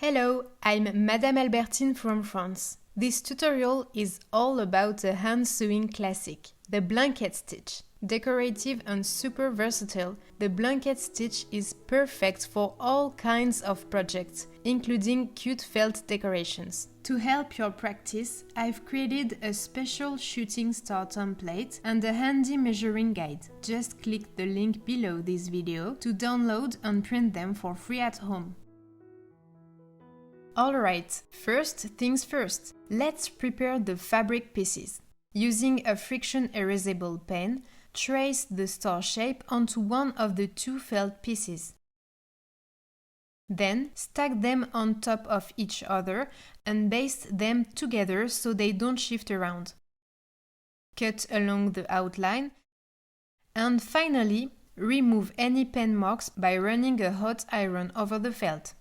Hello, I'm Madame Albertine from France. This tutorial is all about a hand sewing classic, the blanket stitch. Decorative and super versatile, the blanket stitch is perfect for all kinds of projects, including cute felt decorations. To help your practice, I've created a special shooting star template and a handy measuring guide. Just click the link below this video to download and print them for free at home. Alright, first things first, let's prepare the fabric pieces. Using a friction erasable pen, trace the star shape onto one of the two felt pieces. Then stack them on top of each other and baste them together so they don't shift around. Cut along the outline. And finally, remove any pen marks by running a hot iron over the felt.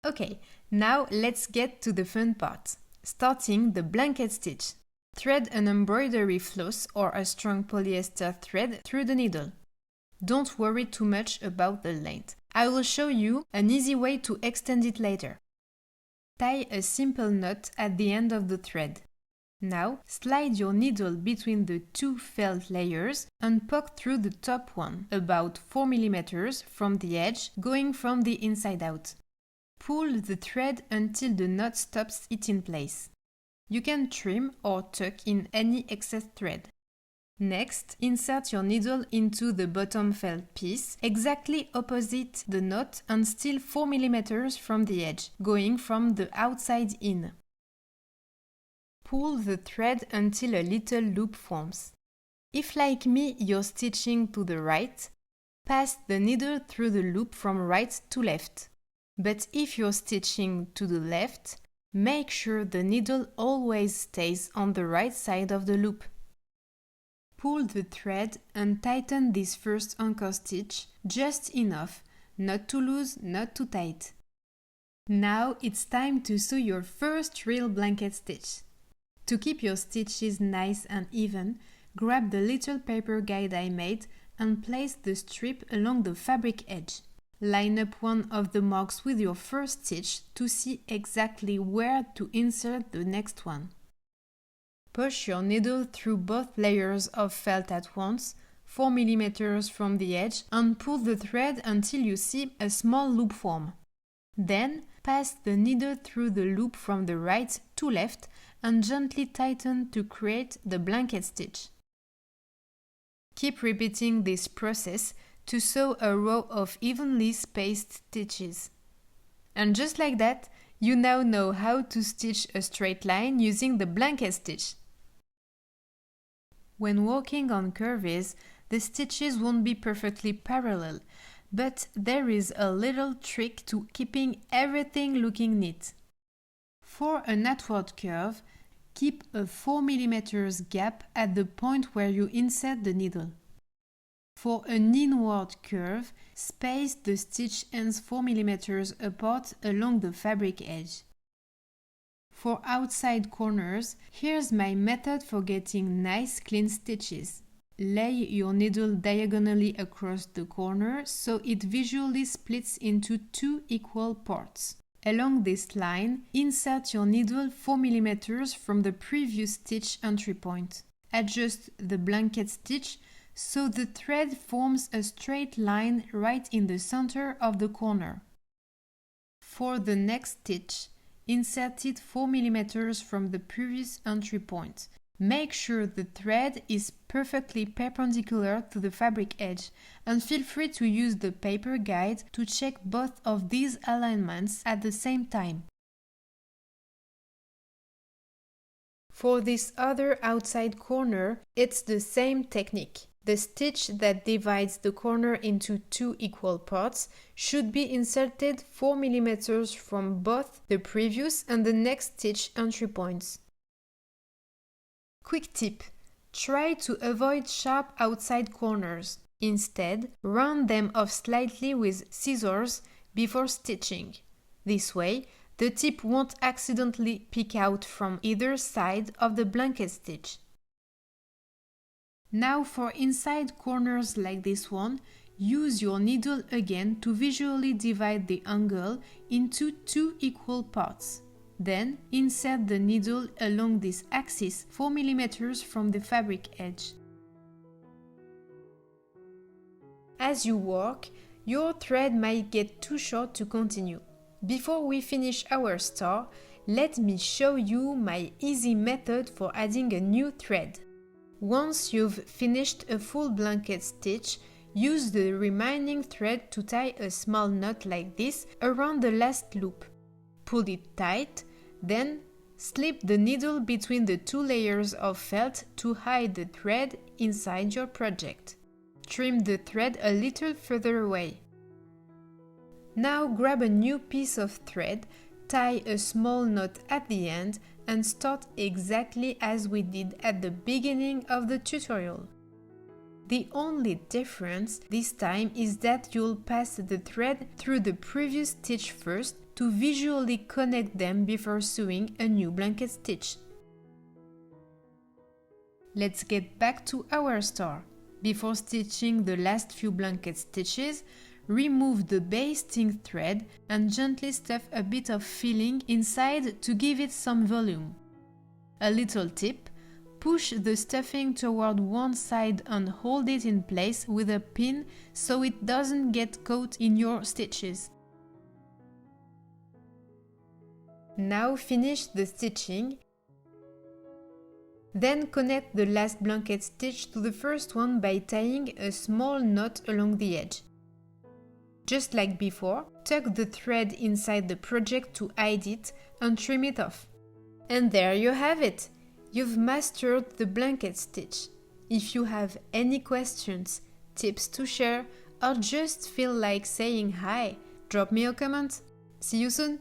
Okay, now let's get to the fun part. Starting the blanket stitch. Thread an embroidery floss or a strong polyester thread through the needle. Don't worry too much about the length. I will show you an easy way to extend it later. Tie a simple knot at the end of the thread. Now, slide your needle between the two felt layers and poke through the top one, about 4 mm from the edge, going from the inside out. Pull the thread until the knot stops it in place. You can trim or tuck in any excess thread. Next, insert your needle into the bottom felt piece, exactly opposite the knot and still 4 mm from the edge, going from the outside in. Pull the thread until a little loop forms. If, like me, you're stitching to the right, pass the needle through the loop from right to left. But if you're stitching to the left, make sure the needle always stays on the right side of the loop. Pull the thread and tighten this first anchor stitch just enough, not too loose, not too tight. Now it's time to sew your first real blanket stitch. To keep your stitches nice and even, grab the little paper guide I made and place the strip along the fabric edge. Line up one of the marks with your first stitch to see exactly where to insert the next one. Push your needle through both layers of felt at once, 4 mm from the edge, and pull the thread until you see a small loop form. Then, pass the needle through the loop from the right to left and gently tighten to create the blanket stitch. Keep repeating this process to sew a row of evenly spaced stitches. And just like that, you now know how to stitch a straight line using the blanket stitch. When working on curves, the stitches won't be perfectly parallel, but there is a little trick to keeping everything looking neat. For an outward curve, keep a 4 mm gap at the point where you insert the needle. For an inward curve, space the stitch ends 4 mm apart along the fabric edge. For outside corners, here's my method for getting nice clean stitches. Lay your needle diagonally across the corner so it visually splits into two equal parts. Along this line, insert your needle 4 mm from the previous stitch entry point. Adjust the blanket stitch so the thread forms a straight line right in the center of the corner. For the next stitch, insert it 4 mm from the previous entry point. Make sure the thread is perfectly perpendicular to the fabric edge, and feel free to use the paper guide to check both of these alignments at the same time. For this other outside corner, it's the same technique. The stitch that divides the corner into two equal parts should be inserted 4 mm from both the previous and the next stitch entry points. Quick tip: try to avoid sharp outside corners. Instead, round them off slightly with scissors before stitching. This way, the tip won't accidentally peek out from either side of the blanket stitch. Now for inside corners like this one, use your needle again to visually divide the angle into 2 equal parts. Then insert the needle along this axis 4 mm from the fabric edge. As you work, your thread might get too short to continue. Before we finish our star, let me show you my easy method for adding a new thread. Once you've finished a full blanket stitch, use the remaining thread to tie a small knot like this around the last loop. Pull it tight, then slip the needle between the 2 layers of felt to hide the thread inside your project. Trim the thread a little further away. Now grab a new piece of thread, tie a small knot at the end, and start exactly as we did at the beginning of the tutorial. The only difference this time is that you'll pass the thread through the previous stitch first to visually connect them before sewing a new blanket stitch. Let's get back to our star. Before stitching the last few blanket stitches, remove the basting thread and gently stuff a bit of filling inside to give it some volume. A little tip: push the stuffing toward one side and hold it in place with a pin so it doesn't get caught in your stitches. Now finish the stitching. Then connect the last blanket stitch to the first one by tying a small knot along the edge. Just like before, tuck the thread inside the project to hide it and trim it off. And there you have it! You've mastered the blanket stitch. If you have any questions, tips to share, or just feel like saying hi, drop me a comment. See you soon!